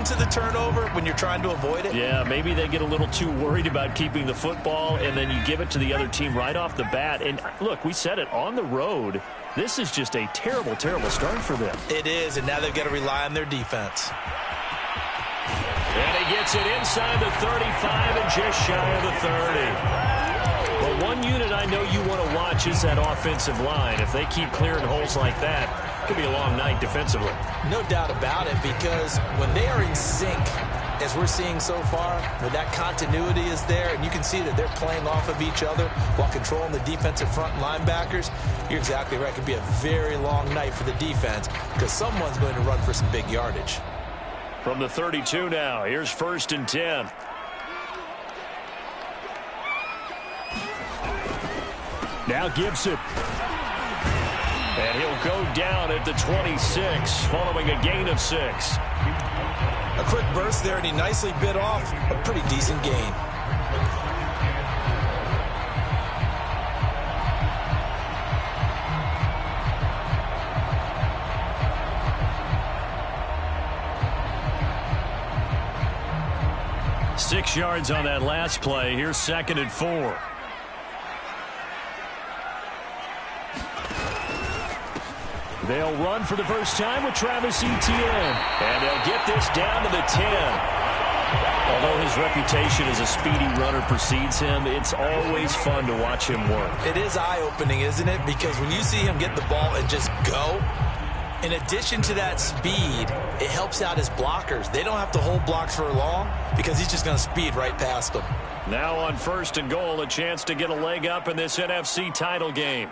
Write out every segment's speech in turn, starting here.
into the turnover when you're trying to avoid it? Yeah, maybe they get a little too worried about keeping the football, and then you give it to the other team right off the bat. And look, we said it, on the road, this is just a terrible, terrible start for them. It is, and now they've got to rely on their defense. And he gets it inside the 35 and just shy of the 30. Well, one unit I know you want to watch is that offensive line. If they keep clearing holes like that, it could be a long night defensively. No doubt about it, because when they are in sync, as we're seeing so far, when that continuity is there, and you can see that they're playing off of each other while controlling the defensive front linebackers, you're exactly right. It could be a very long night for the defense because someone's going to run for some big yardage. From the 32 now, here's 1st and 10. Now Gibson. And he'll go down at the 26, following a gain of 6. A quick burst there, and he nicely bit off a pretty decent gain. Six yards on that last play. Here's 2nd and 4. They'll run for the first time with Travis Etienne. And they'll get this down to the 10. Although his reputation as a speedy runner precedes him, it's always fun to watch him work. It is eye-opening, isn't it? Because when you see him get the ball and just go, in addition to that speed, it helps out his blockers. They don't have to hold blocks for long because he's just going to speed right past them. Now on 1st and goal, a chance to get a leg up in this NFC title game.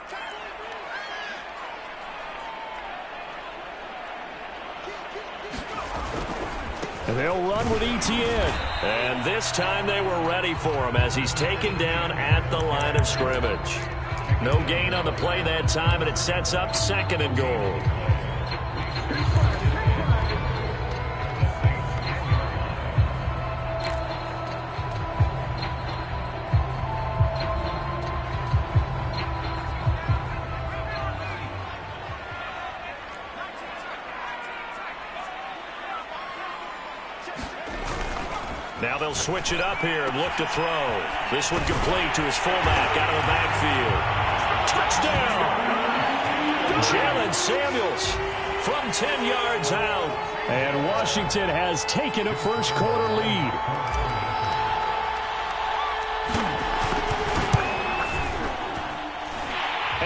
And they'll run with Etienne. And this time they were ready for him as he's taken down at the line of scrimmage. No gain on the play that time, and it sets up 2nd and goal. Now they'll switch it up here and look to throw. This one complete to his fullback out of the backfield. Touchdown! Jalen Samuels from 10 yards out. And Washington has taken a first-quarter lead.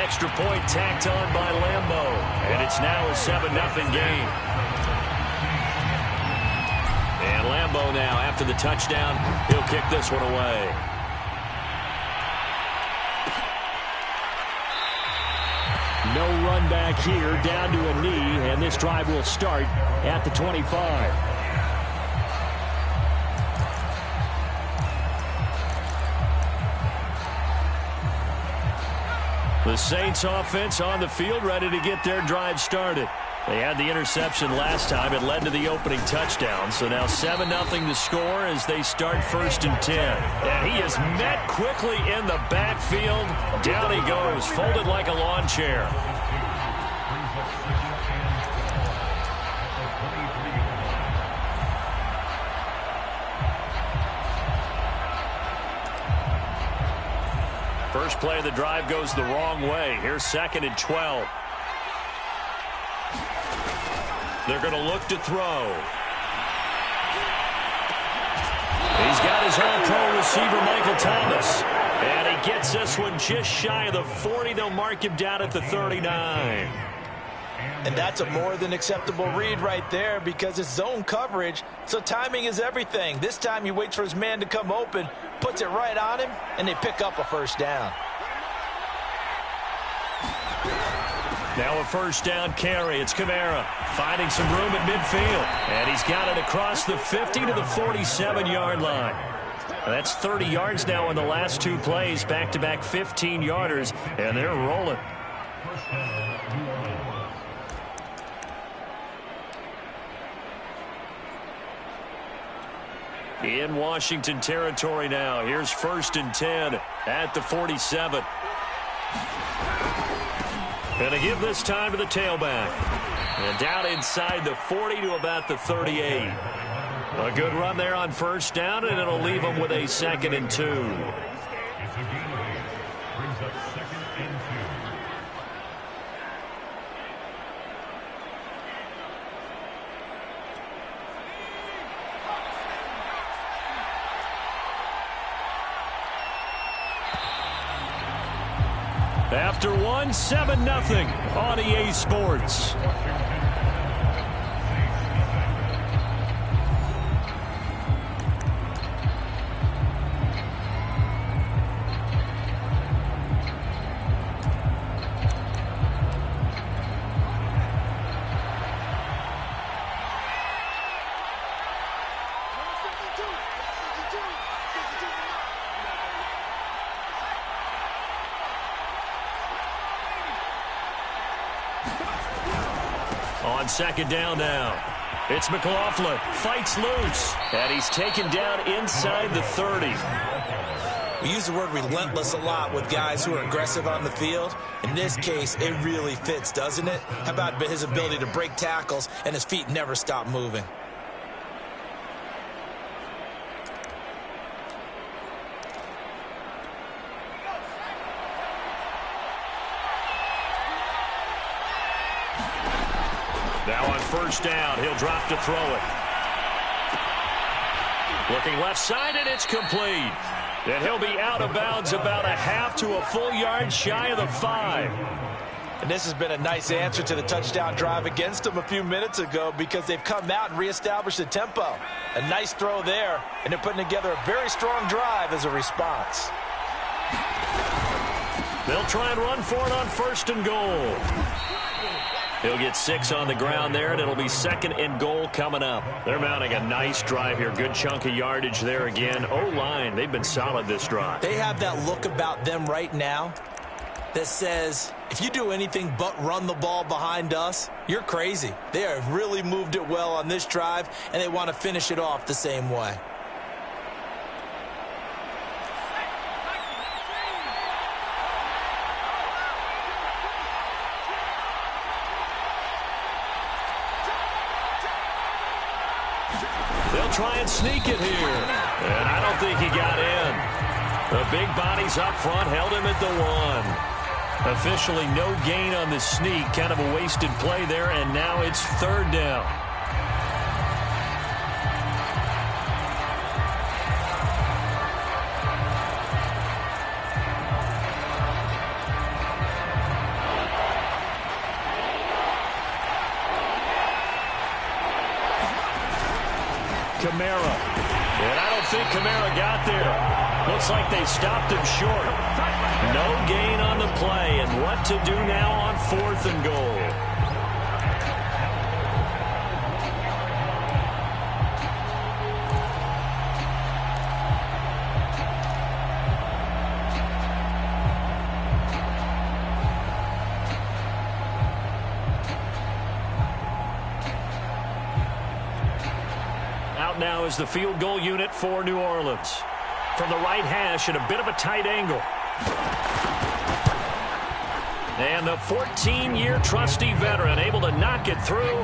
Extra point tacked on by Lambeau. And it's now a 7-0 game. And Lambeau now, after the touchdown, he'll kick this one away. No run back here, down to a knee, and this drive will start at the 25. The Saints offense on the field, ready to get their drive started. They had the interception last time. It led to the opening touchdown. So now 7-0 to score as they start 1st and 10. And he is met quickly in the backfield. Down he goes, folded like a lawn chair. First play of the drive goes the wrong way. Here's 2nd and 12. They're going to look to throw. He's got his all-pro receiver, Michael Thomas. And he gets this one just shy of the 40. They'll mark him down at the 39. And that's a more than acceptable read right there because it's zone coverage, so timing is everything. This time he waits for his man to come open, puts it right on him, and they pick up a first down. Now a first down carry. It's Kamara finding some room at midfield. And he's got it across the 50 to the 47-yard line. That's 30 yards now in the last two plays. Back-to-back 15-yarders, and they're rolling. In Washington territory now. Here's 1st and 10 at the 47. And to give this time to the tailback. And down inside the 40 to about the 38. A good run there on first down, and it'll leave them with a 2nd and 2. After one, 7-0 on EA Sports. On 2nd down now. It's McLaughlin. Fights loose. And he's taken down inside the 30. We use the word relentless a lot with guys who are aggressive on the field. In this case, it really fits, doesn't it? How about his ability to break tackles and his feet never stop moving? Now on first down, he'll drop to throw it. Looking left side, and it's complete. And he'll be out of bounds about a half to a full yard shy of the 5. And this has been a nice answer to the touchdown drive against them a few minutes ago because they've come out and reestablished the tempo. A nice throw there, and they're putting together a very strong drive as a response. They'll try and run for it on 1st and goal. He'll get 6 on the ground there, and it'll be 2nd and goal coming up. They're mounting a nice drive here. Good chunk of yardage there again. O-line, they've been solid this drive. They have that look about them right now that says, if you do anything but run the ball behind us, you're crazy. They have really moved it well on this drive, and they want to finish it off the same way. They'll try and sneak it here. And I don't think he got in. The big bodies up front held him at the 1. Officially no gain on the sneak. Kind of a wasted play there, and now it's 3rd down. Kamara. And I don't think Kamara got there. Looks like they stopped him short. No gain on the play. And what to do now on 4th and goal? Now is the field goal unit for New Orleans. From the right hash at a bit of a tight angle. And the 14-year trusty veteran able to knock it through.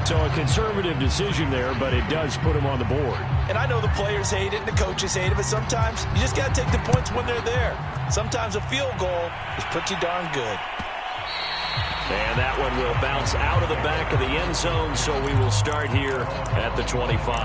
So a conservative decision there, but it does put him on the board. And I know the players hate it and the coaches hate it, but sometimes you just got to take the points when they're there. Sometimes a field goal is pretty darn good. And that one will bounce out of the back of the end zone, so we will start here at the 25.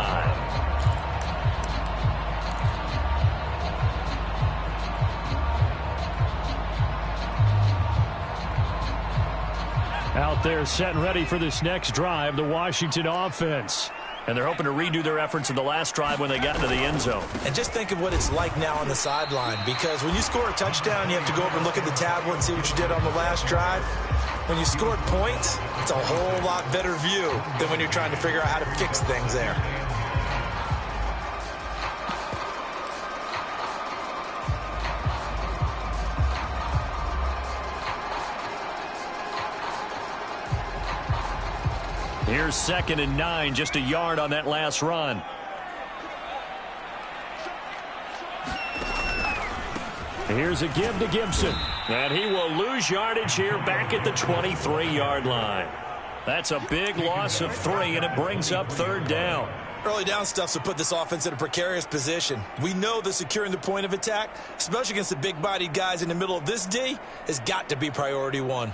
Out there set and ready for this next drive, the Washington offense. And they're hoping to redo their efforts in the last drive when they got into the end zone. And just think of what it's like now on the sideline, because when you score a touchdown, you have to go over and look at the tablet and see what you did on the last drive. When you scored points, it's a whole lot better view than when you're trying to figure out how to fix things there. Here's 2nd and 9, just a yard on that last run. Here's a give to Gibson. And he will lose yardage here back at the 23-yard line. That's a big loss of 3, and it brings up 3rd down. Early down stuff's to put this offense in a precarious position. We know that securing the point of attack, especially against the big-bodied guys in the middle of this D, has got to be priority one.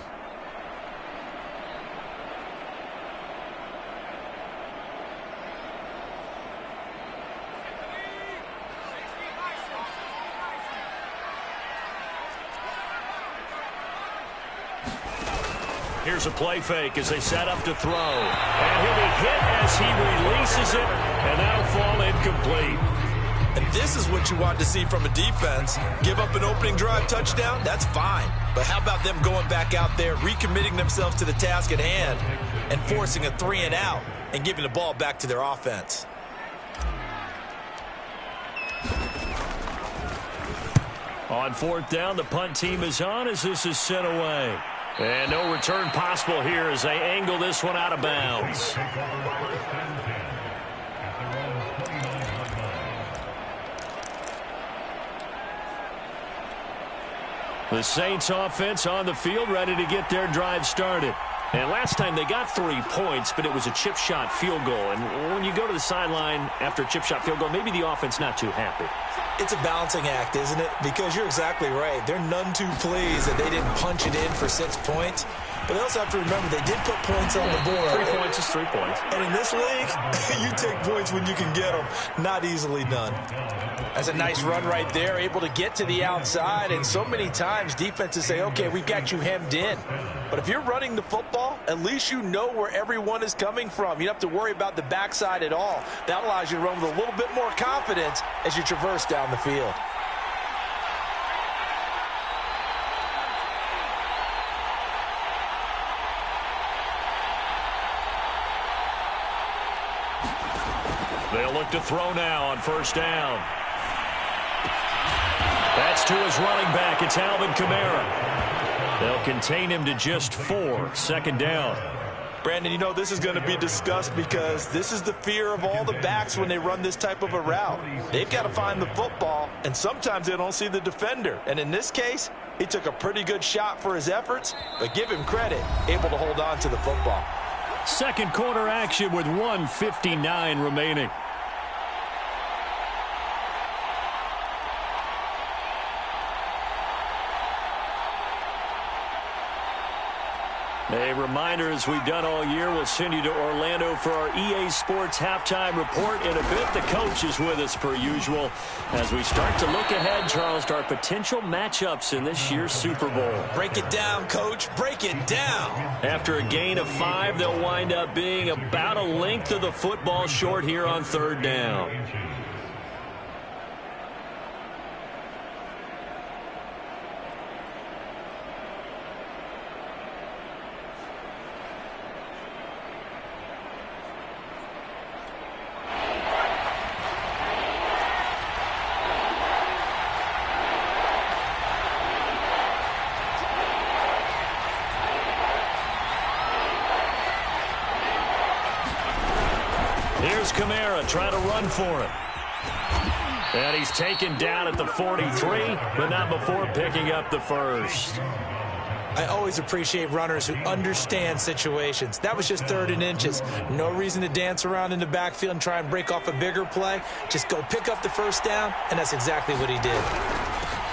Here's a play fake as they set up to throw. And he'll be hit as he releases it, and that'll fall incomplete. And this is what you want to see from a defense. Give up an opening drive touchdown, that's fine. But how about them going back out there, recommitting themselves to the task at hand, and forcing a 3-and-out, and giving the ball back to their offense. On 4th down, the punt team is on as this is sent away. And no return possible here as they angle this one out of bounds. The Saints offense on the field, ready to get their drive started. And last time they got 3 points, but it was a chip shot field goal. And when you go to the sideline after a chip shot field goal, maybe the offense not too happy. It's a balancing act, isn't it? Because you're exactly right. They're none too pleased that they didn't punch it in for 6 points. But they also have to remember they did put points on the board. 3 points is 3 points. And in this league, you take points when you can get them. Not easily done. That's a nice run right there, able to get to the outside. And so many times defenses say, okay, we've got you hemmed in. But if you're running the football, at least you know where everyone is coming from. You don't have to worry about the backside at all. That allows you to run with a little bit more confidence as you traverse down the field. They'll look to throw now on 1st down. That's to his running back. It's Alvin Kamara. They'll contain him to just 4. 2nd down. Brandon, you know, this is going to be discussed because this is the fear of all the backs when they run this type of a route. They've got to find the football, and sometimes they don't see the defender. And in this case, he took a pretty good shot for his efforts, but give him credit, able to hold on to the football. Second quarter action with 1:59 remaining. A reminder, as we've done all year, we'll send you to Orlando for our EA Sports halftime report. In a bit, the coach is with us per usual as we start to look ahead, Charles, to our potential matchups in this year's Super Bowl. Break it down, Coach. Break it down. After a gain of 5, they'll wind up being about a length of the football short here on 3rd down. Here's Kamara trying to run for it. And he's taken down at the 43, but not before picking up the 1st. I always appreciate runners who understand situations. That was just 3rd and inches. No reason to dance around in the backfield and try and break off a bigger play. Just go pick up the 1st down, and that's exactly what he did.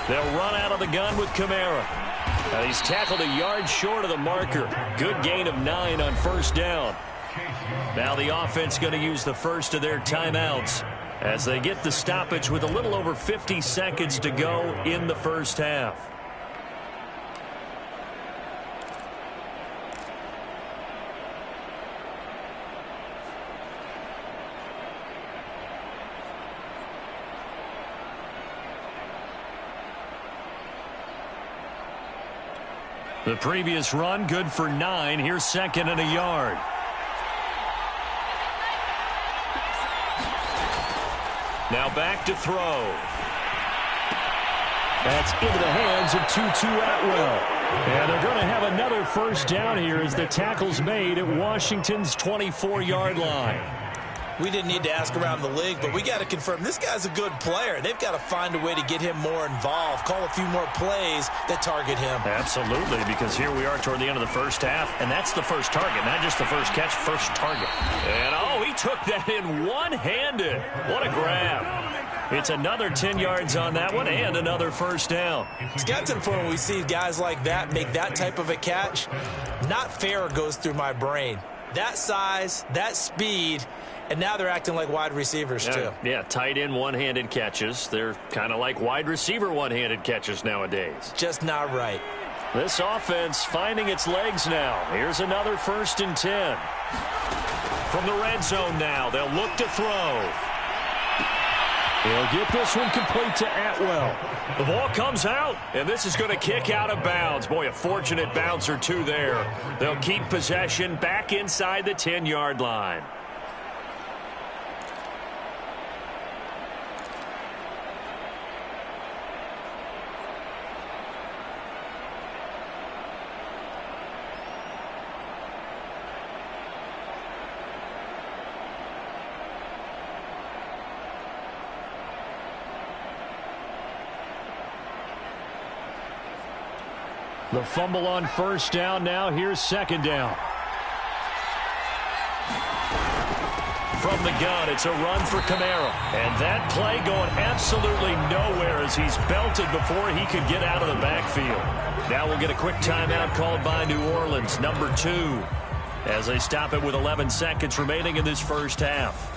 They'll run out of the gun with Kamara. And he's tackled a yard short of the marker. Good gain of 9 on 1st down. Now the offense going to use the first of their timeouts as they get the stoppage with a little over 50 seconds to go in the 1st half. The previous run good for 9. Here's 2nd and a yard. Now back to throw. That's into the hands of Tutu Atwell. And they're going to have another 1st down here as the tackle's made at Washington's 24-yard line. We didn't need to ask around the league, but we got to confirm this guy's a good player. They've got to find a way to get him more involved, call a few more plays that target him. Absolutely, because here we are toward the end of the first half, and that's the first target, not just the first catch, first target. And, oh, he took that in one-handed. What a grab. It's another 10 yards on that one and another first down. It's got to the point where we see guys like that make that type of a catch. Not fair goes through my brain. That size, that speed, and now they're acting like wide receivers, too. Yeah, tight end one-handed catches. They're kind of like wide receiver one-handed catches nowadays. Just not right. This offense finding its legs now. Here's another 1st and 10. From the red zone now, they'll look to throw. He'll get this one complete to Atwell. The ball comes out, and this is going to kick out of bounds. Boy, a fortunate bounce or two there. They'll keep possession back inside the 10-yard line. The fumble on first down now. Here's second down. From the gun, it's a run for Kamara. And that play going absolutely nowhere as he's belted before he could get out of the backfield. Now we'll get a quick timeout called by New Orleans, number 2, as they stop it with 11 seconds remaining in this first half.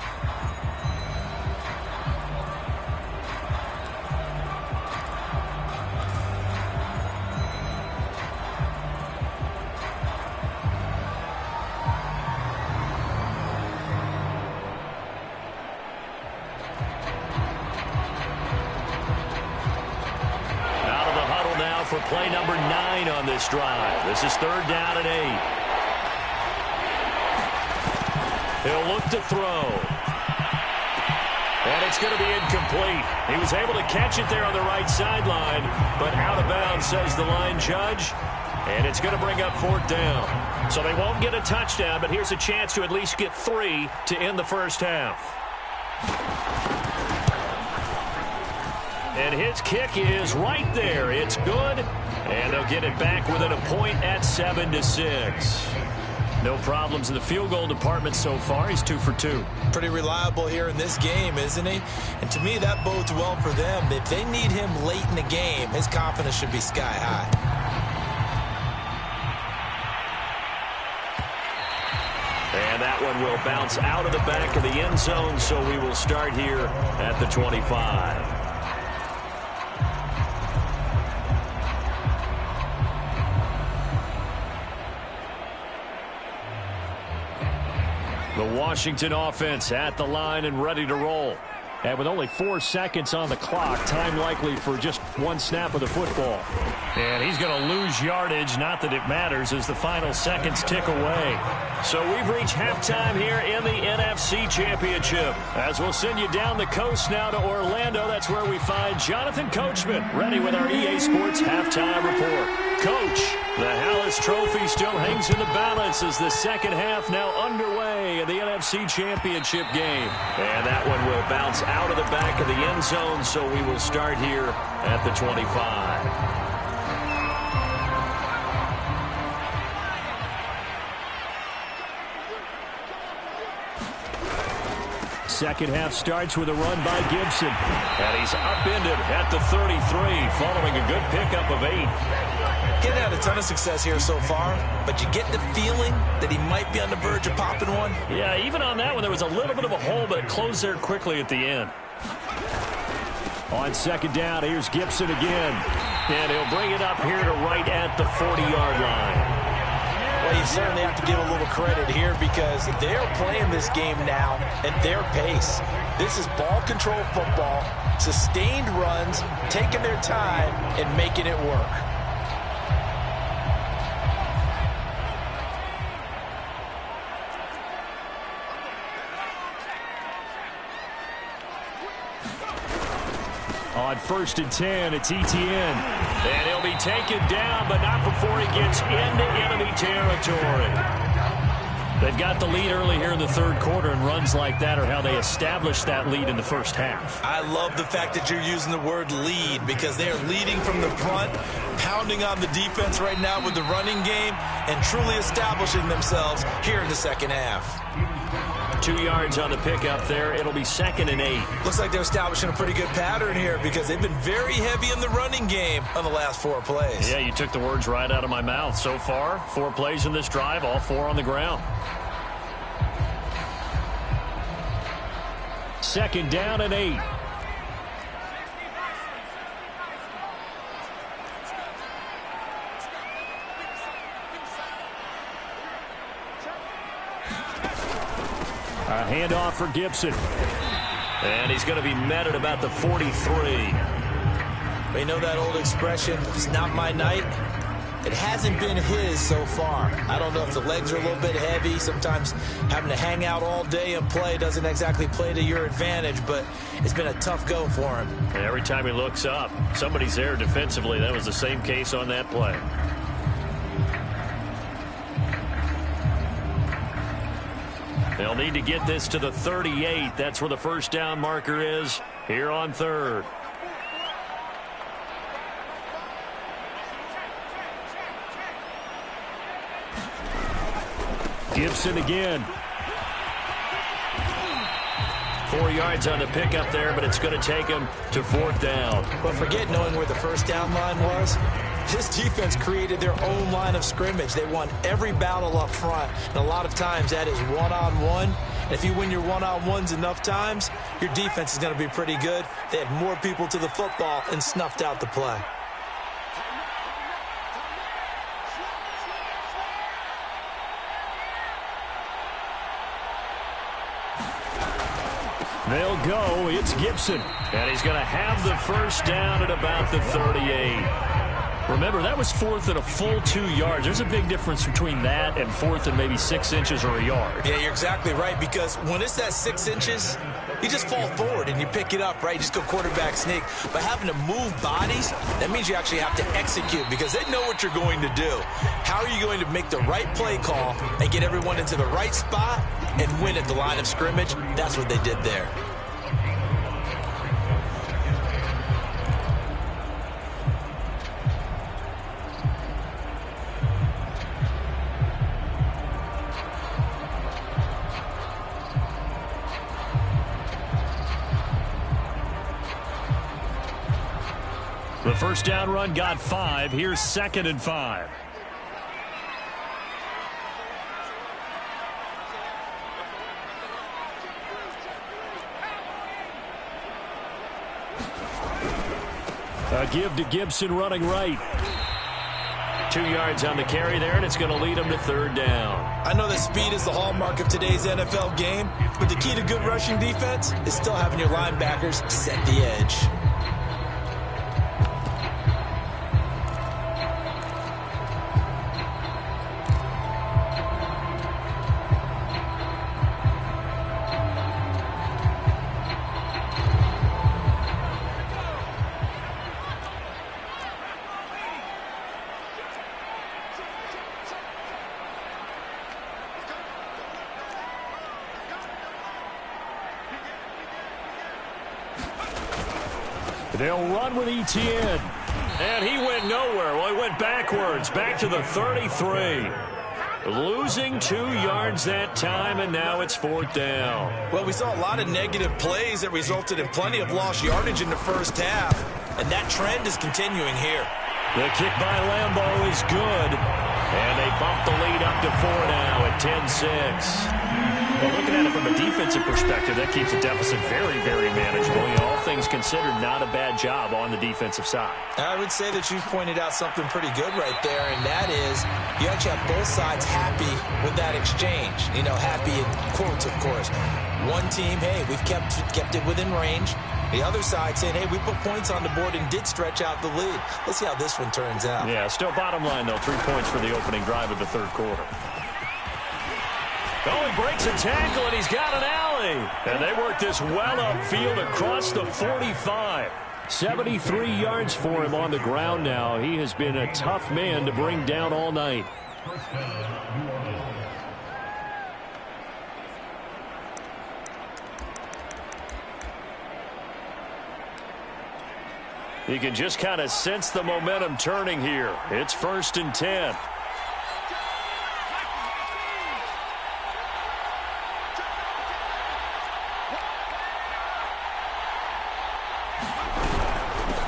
For play number 9 on this drive. This is 3rd down and 8. He'll look to throw. And it's going to be incomplete. He was able to catch it there on the right sideline, but out of bounds, says the line judge. And it's going to bring up 4th down. So they won't get a touchdown, but here's a chance to at least get 3 to end the first half. And his kick is right there. It's good. And they'll get it back within a point at 7-6. No problems in the field goal department so far. He's 2 for 2. Pretty reliable here in this game, isn't he? And to me, that bodes well for them. If they need him late in the game, his confidence should be sky high. And that one will bounce out of the back of the end zone, so we will start here at the 25. The Washington offense at the line and ready to roll. And with only 4 seconds on the clock, time likely for just 1 snap of the football. And he's going to lose yardage, not that it matters, as the final seconds tick away. So we've reached halftime here in the NFC Championship. As we'll send you down the coast now to Orlando, that's where we find Jonathan Coachman, ready with our EA Sports Halftime Report. Coach, the Hallis Trophy still hangs in the balance as the second half now underway in the NFC Championship game. And that one will bounce out of the back of the end zone, so we will start here at the 25. Second half starts with a run by Gibson. And he's upended at the 33 following a good pickup of 8. Getting had a ton of success here so far, but you get the feeling that he might be on the verge of popping one. Yeah, even on that one, there was a little bit of a hole, but it closed there quickly at the end. On second down, here's Gibson again. And he'll bring it up here to right at the 40-yard line. Well, you certainly have to give a little credit here because they're playing this game now at their pace. This is ball control football, sustained runs, taking their time, and making it work. On 1st and 10, it's Etienne. And he'll be taken down, but not before he gets into enemy territory. They've got the lead early here in the third quarter, and runs like that are how they established that lead in the first half. I love the fact that you're using the word lead because they are leading from the front, pounding on the defense right now with the running game, and truly establishing themselves here in the second half. 2 yards on the pickup there. It'll be 2nd and 8. Looks like they're establishing a pretty good pattern here because they've been very heavy in the running game on the last 4 plays. Yeah, you took the words right out of my mouth. So far, 4 plays in this drive, all 4 on the ground. 2nd down and 8. A handoff for Gibson. And he's going to be met at about the 43. You know that old expression, it's not my night? It hasn't been his so far. I don't know if the legs are a little bit heavy. Sometimes having to hang out all day and play doesn't exactly play to your advantage, but it's been a tough go for him. And every time he looks up, somebody's there defensively. That was the same case on that play. They'll need to get this to the 38. That's where the first down marker is here on 3rd. Gibson again. 4 yards on the pickup there, but it's going to take him to 4th down. But forget knowing where the first down line was. This defense created their own line of scrimmage. They won every battle up front, and a lot of times that is one-on-one. And if you win your one-on-ones enough times, your defense is going to be pretty good. They had more people to the football and snuffed out the play. They'll go. It's Gibson. And he's going to have the first down at about the 38. Remember, that was 4th and a full 2 yards. There's a big difference between that and 4th and maybe 6 inches or a yard. Yeah, you're exactly right, because when it's that 6 inches, you just fall forward and you pick it up, right? You just go quarterback sneak. But having to move bodies, that means you actually have to execute because they know what you're going to do. How are you going to make the right play call and get everyone into the right spot and win at the line of scrimmage? That's what they did there. The first down run got 5. Here's 2nd and 5. A give to Gibson running right. 2 yards on the carry there, and it's going to lead him to 3rd down. I know that speed is the hallmark of today's NFL game, but the key to good rushing defense is still having your linebackers set the edge. They'll run with Etienne. And he went nowhere. Well, he went backwards, back to the 33. Losing 2 yards that time, and now it's 4th down. Well, we saw a lot of negative plays that resulted in plenty of lost yardage in the first half, and that trend is continuing here. The kick by Lambeau is good, and they bump the lead up to 4 now at 10-6. Well, looking at it from a defensive perspective, that keeps the deficit very, very manageable. You know, all things considered, not a bad job on the defensive side. I would say that you've pointed out something pretty good right there, and that is you actually have both sides happy with that exchange. You know, happy in quotes, of course. One team, hey, we've kept it within range. The other side saying, hey, we put points on the board and did stretch out the lead. Let's see how this one turns out. Yeah, still bottom line, though, 3 points for the opening drive of the third quarter. Oh, he breaks a tackle, and he's got an alley. And they work this well upfield across the 45. 73 yards for him on the ground now. He has been a tough man to bring down all night. You can just kind of sense the momentum turning here. It's 1st and 10.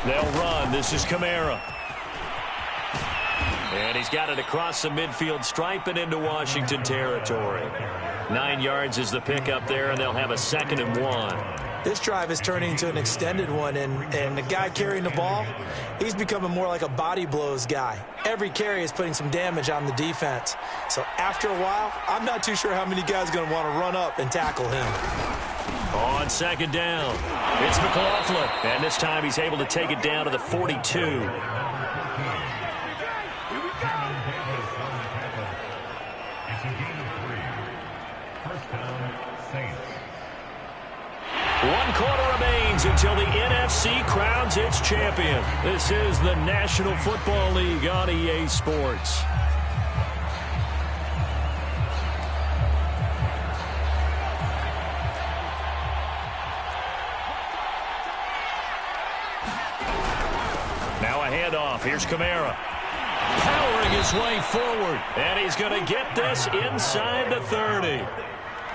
They'll run. This is Kamara. And he's got it across the midfield stripe and into Washington territory. 9 yards is the pickup there, and they'll have a 2nd and 1. This drive is turning into an extended one, and the guy carrying the ball, he's becoming more like a body blows guy. Every carry is putting some damage on the defense. So after a while, I'm not too sure how many guys are going to want to run up and tackle him. On 2nd down, it's McLaughlin, and this time he's able to take it down to the 42. One quarter remains until the NFC crowns its champion. This is the National Football League on EA Sports. Now a handoff. Here's Kamara. Powering his way forward. And he's going to get this inside the 30.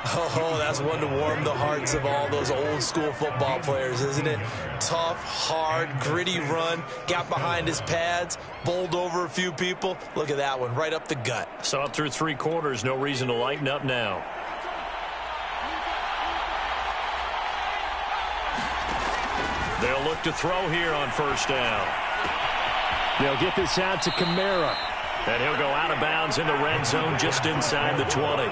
Oh, that's one to warm the hearts of all those old-school football players, isn't it? Tough, hard, gritty run, got behind his pads, bowled over a few people. Look at that one, right up the gut. Saw it through 3 quarters, no reason to lighten up now. They'll look to throw here on 1st down. They'll get this out to Kamara. And he'll go out of bounds in the red zone just inside the 20.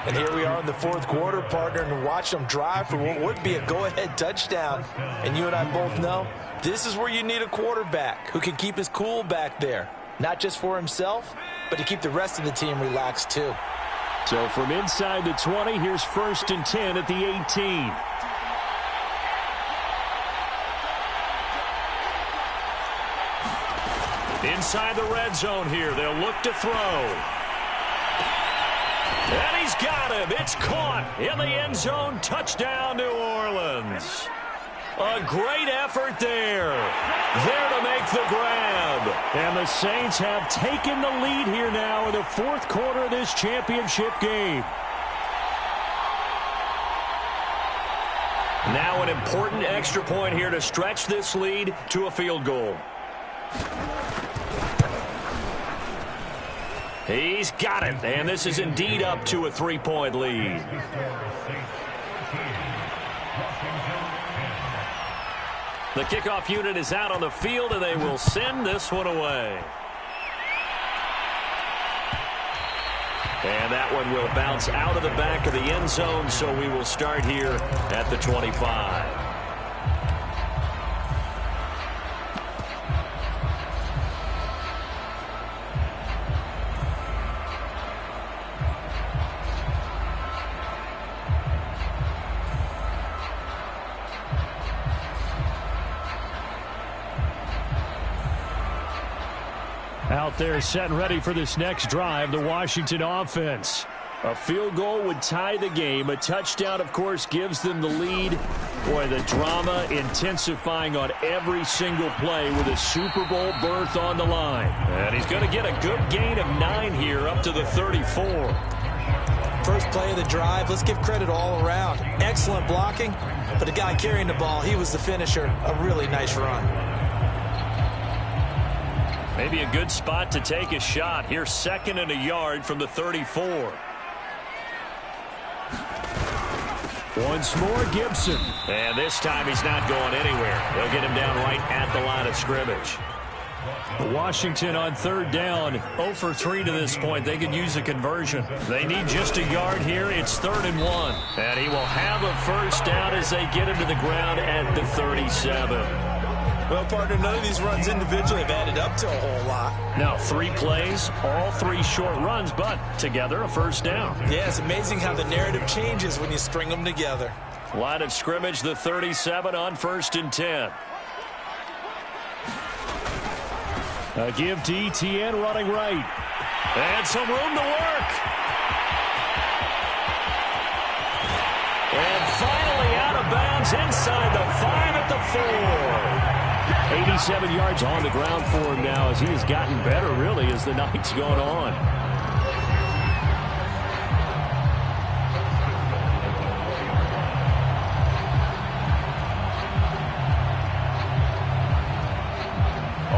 And here we are in the 4th quarter, partner, and watch them drive for what would be a go-ahead touchdown. And you and I both know this is where you need a quarterback who can keep his cool back there. Not just for himself, but to keep the rest of the team relaxed too. So from inside the 20, here's 1st and 10 at the 18. Inside the red zone here, they'll look to throw. And he's got him. It's caught in the end zone. Touchdown, New Orleans. A great effort there. There to make the grab. And the Saints have taken the lead here now in the 4th quarter of this championship game. Now an important extra point here to stretch this lead to a field goal. He's got it, and this is indeed up to a 3-point lead. The kickoff unit is out on the field, and they will send this one away. And that one will bounce out of the back of the end zone, so we will start here at the 25. Out there set and ready for this next drive, the Washington offense. A field goal would tie the game. A touchdown, of course, gives them the lead. Boy, the drama intensifying on every single play with a Super Bowl berth on the line. And he's going to get a good gain of 9 here up to the 34. First play of the drive, let's give credit all around. Excellent blocking, but the guy carrying the ball, he was the finisher. A really nice run. Maybe a good spot to take a shot. Here's 2nd and a yard from the 34. Once more, Gibson. And this time he's not going anywhere. They'll get him down right at the line of scrimmage. Washington on 3rd down. 0 for 3 to this point. They could use a conversion. They need just a yard here. It's 3rd and 1. And he will have a 1st down as they get him to the ground at the 37. Well, partner, none of these runs individually have added up to a whole lot. Now, 3 plays, all 3 short runs, but together a 1st down. Yeah, it's amazing how the narrative changes when you string them together. Line of scrimmage, the 37 on 1st and 10. A give to Etienne running right. And some room to work. And finally out of bounds inside the 5 at the 4. 87 yards on the ground for him now as he has gotten better, really, as the night's gone on.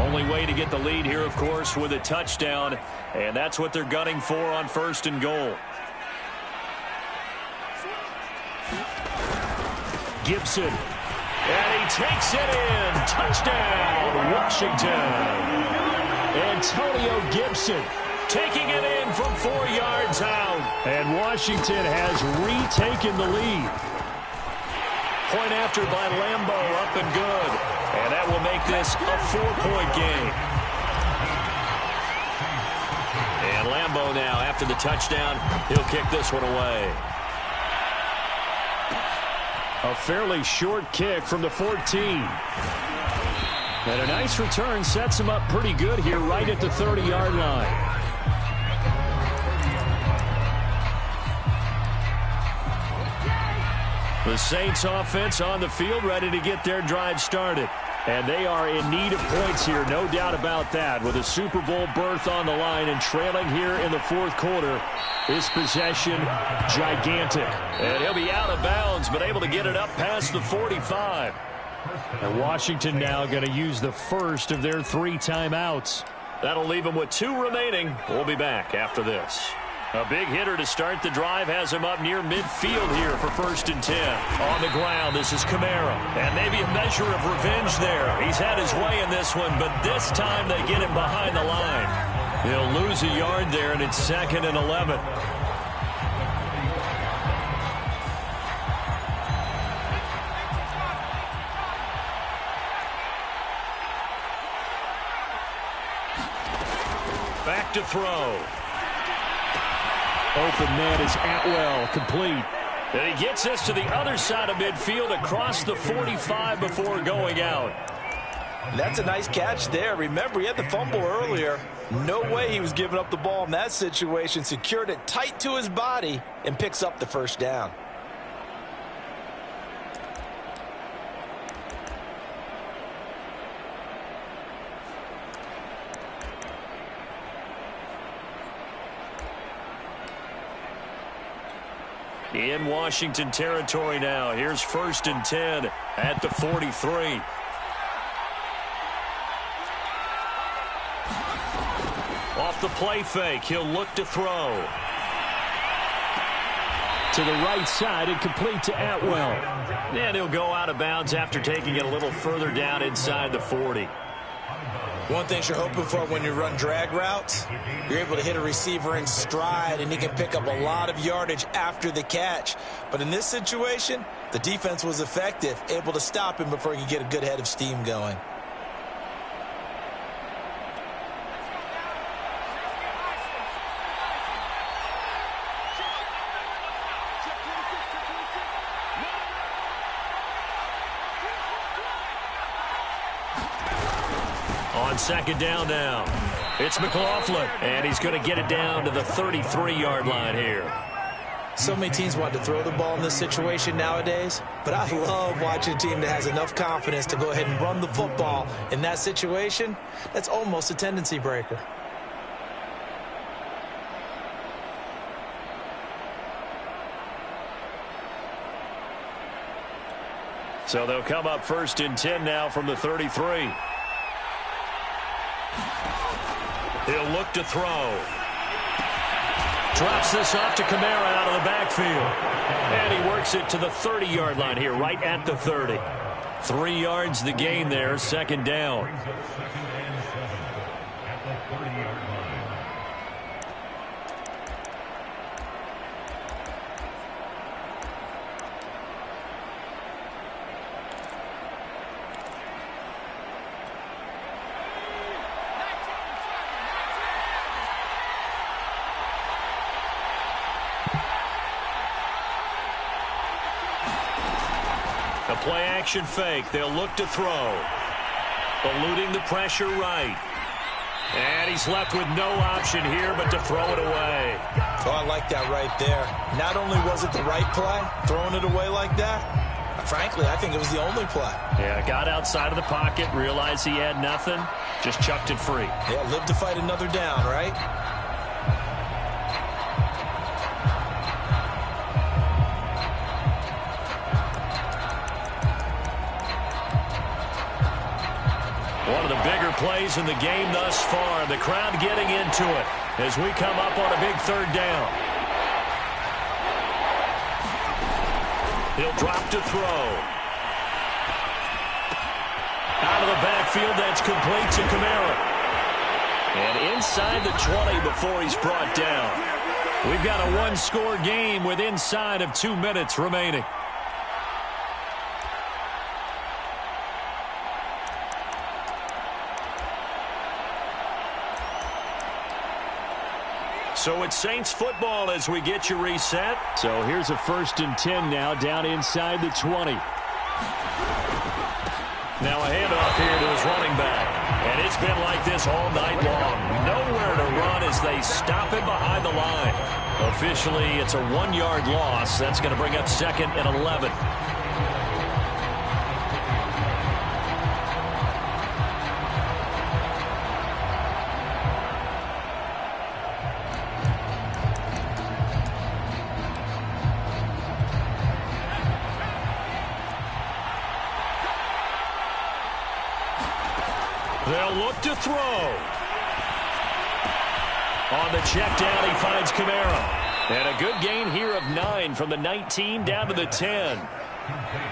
Only way to get the lead here, of course, with a touchdown, and that's what they're gunning for on 1st and goal. Gibson. And he takes it in. Touchdown, Washington. Antonio Gibson taking it in from 4 yards out. And Washington has retaken the lead. Point after by Lambo, up and good. And that will make this a 4-point game. And Lambo now, after the touchdown, he'll kick this one away. A fairly short kick from the 14. And a nice return sets him up pretty good here right at the 30-yard line. The Saints offense on the field ready to get their drive started. And they are in need of points here, no doubt about that. With a Super Bowl berth on the line and trailing here in the 4th quarter, this possession gigantic. And he'll be out of bounds, but able to get it up past the 45. And Washington now going to use the first of their 3 timeouts. That'll leave them with 2 remaining. We'll be back after this. A big hitter to start the drive has him up near midfield here for 1st and 10. On the ground, this is Kamara. And maybe a measure of revenge there. He's had his way in this one, but this time they get him behind the line. He'll lose a yard there, and it's 2nd and 11. Back to throw. Open man is Atwell, complete. And he gets us to the other side of midfield across the 45 before going out. That's a nice catch there. Remember, he had the fumble earlier. No way he was giving up the ball in that situation. Secured it tight to his body and picks up the 1st down. In Washington territory now. Here's 1st and 10 at the 43. Off the play fake, he'll look to throw. To the right side and complete to Atwell. And he'll go out of bounds after taking it a little further down inside the 40. One thing you're hoping for when you run drag routes, you're able to hit a receiver in stride, and he can pick up a lot of yardage after the catch. But in this situation, the defense was effective, able to stop him before he could get a good head of steam going. On 2nd down now, it's McLaughlin, and he's going to get it down to the 33-yard line here. So many teams want to throw the ball in this situation nowadays, but I love watching a team that has enough confidence to go ahead and run the football. In that situation, that's almost a tendency breaker. So they'll come up 1st and 10 now from the 33. He'll look to throw. Drops this off to Kamara out of the backfield. And he works it to the 30-yard line here, right at the 30. 3 yards the gain there, 2nd down. A play-action fake. They'll look to throw. Eluding the pressure right. And he's left with no option here but to throw it away. Oh, I like that right there. Not only was it the right play, throwing it away like that, Frankly, I think it was the only play. Yeah, got outside of the pocket, realized he had nothing, just chucked it free. Yeah, live to fight another down, right? One of the bigger plays in the game thus far. The crowd getting into it as we come up on a big third down. He'll drop to throw. Out of the backfield, that's complete to Kamara. And inside the 20 before he's brought down. We've got a one-score game with inside of 2 minutes remaining. So it's Saints football as we get you reset. So here's a 1st and 10 now down inside the 20. Now a handoff here to his running back. And it's been like this all night long. Nowhere to run as they stop him behind the line. Officially, it's a 1-yard loss. That's going to bring up 2nd and 11. They'll look to throw. On the check down, he finds Kamara. And a good gain here of 9 from the 19 down to the 10.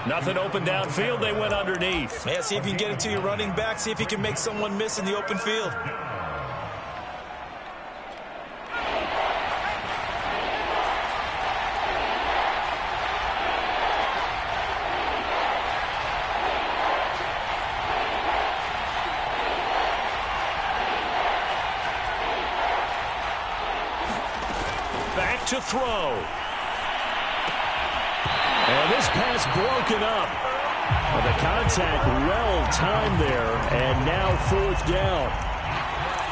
Nothing open downfield. They went underneath. Yeah, see if you can get it to your running back. See if you can make someone miss in the open field. To throw. And this pass broken up. Well, the contact well timed there, and now 4th down.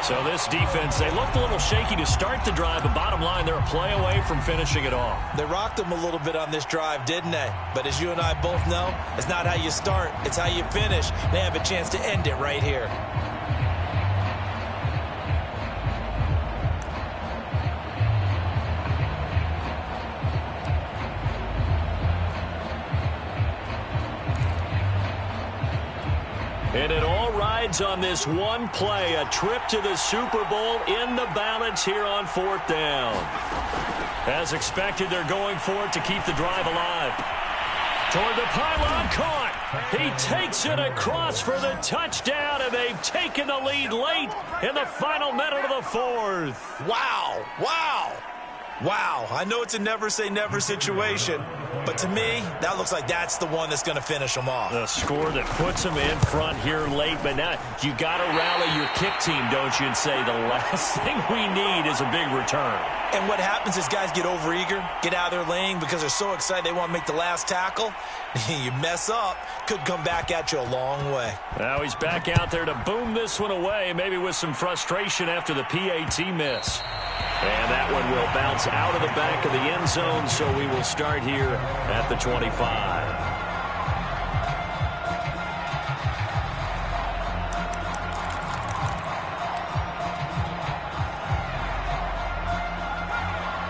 So this defense, they looked a little shaky to start the drive, but bottom line, they're a play away from finishing it off. They rocked them a little bit on this drive, didn't they? But as you and I both know, it's not how you start, it's how you finish. They have a chance to end it right here. And it all rides on this one play, a trip to the Super Bowl in the balance here on 4th down. As expected, they're going for it to keep the drive alive. Toward the pylon, caught. He takes it across for the touchdown, and they've taken the lead late in the final minute of the 4th. Wow, wow. Wow, I know it's a never-say-never situation, but to me, that looks like that's the one that's going to finish them off. The score that puts them in front here late, but now you got to rally your kick team, don't you, and say the last thing we need is a big return. And what happens is guys get overeager, get out of their lane because they're so excited they want to make the last tackle. You mess up, could come back at you a long way. Now he's back out there to boom this one away, maybe with some frustration after the PAT miss. And that one will bounce out of the back of the end zone, so we will start here at the 25.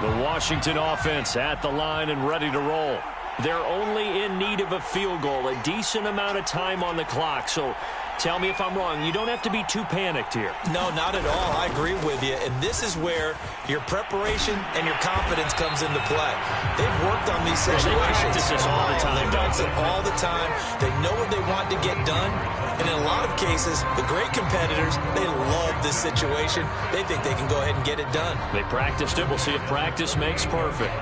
The Washington offense at the line and ready to roll. They're only in need of a field goal, a decent amount of time on the clock. So tell me if I'm wrong. You don't have to be too panicked here. No, not at all. I agree with you. And this is where your preparation and your confidence comes into play. They've worked on these situations. They practice this all the time. They practice it all the time. They know what they want to get done. And in a lot of cases, the great competitors, they love this situation. They think they can go ahead and get it done. They practiced it. We'll see if practice makes perfect.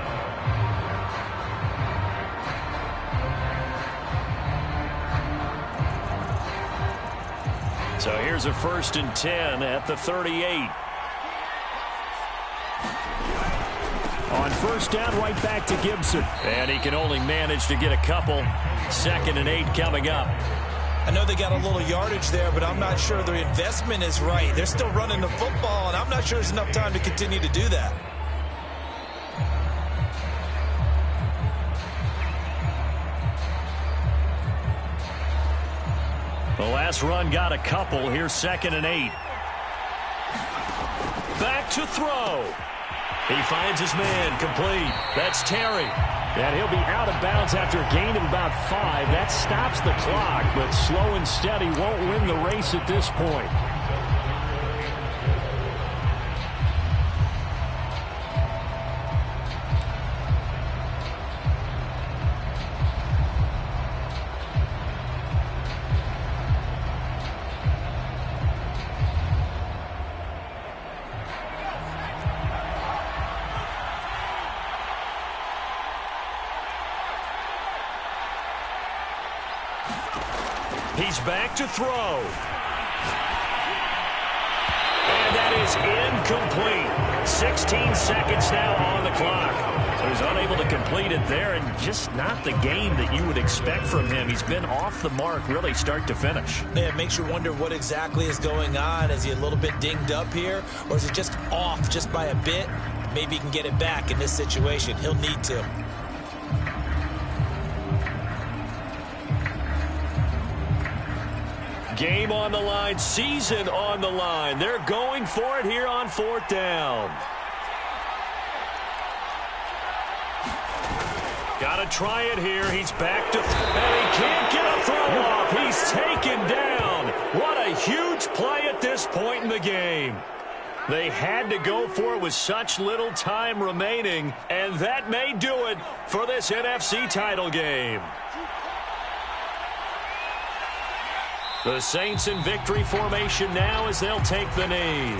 So here's a 1st and 10 at the 38. On 1st down, right back to Gibson. And he can only manage to get a couple. 2nd and 8 coming up. I know they got a little yardage there, but I'm not sure their investment is right. They're still running the football, and I'm not sure there's enough time to continue to do that. The last run got a couple. Here's 2nd and 8. Back to throw. He finds his man, complete. That's Terry. And he'll be out of bounds after a gain of about 5. That stops the clock, but slow and steady won't win the race at this point. He's back to throw. And that is incomplete. 16 seconds now on the clock. So he's unable to complete it there, and just not the game that you would expect from him. He's been off the mark really start to finish. Yeah, it makes you wonder what exactly is going on. Is he a little bit dinged up here, or is it just off just by a bit? Maybe he can get it back in this situation. He'll need to. Game on the line, season on the line. They're going for it here on 4th down. Got to try it here. He's back to, and he can't get a throw off. He's taken down. What a huge play at this point in the game. They had to go for it with such little time remaining, and that may do it for this NFC title game. The Saints in victory formation now as they'll take the knee.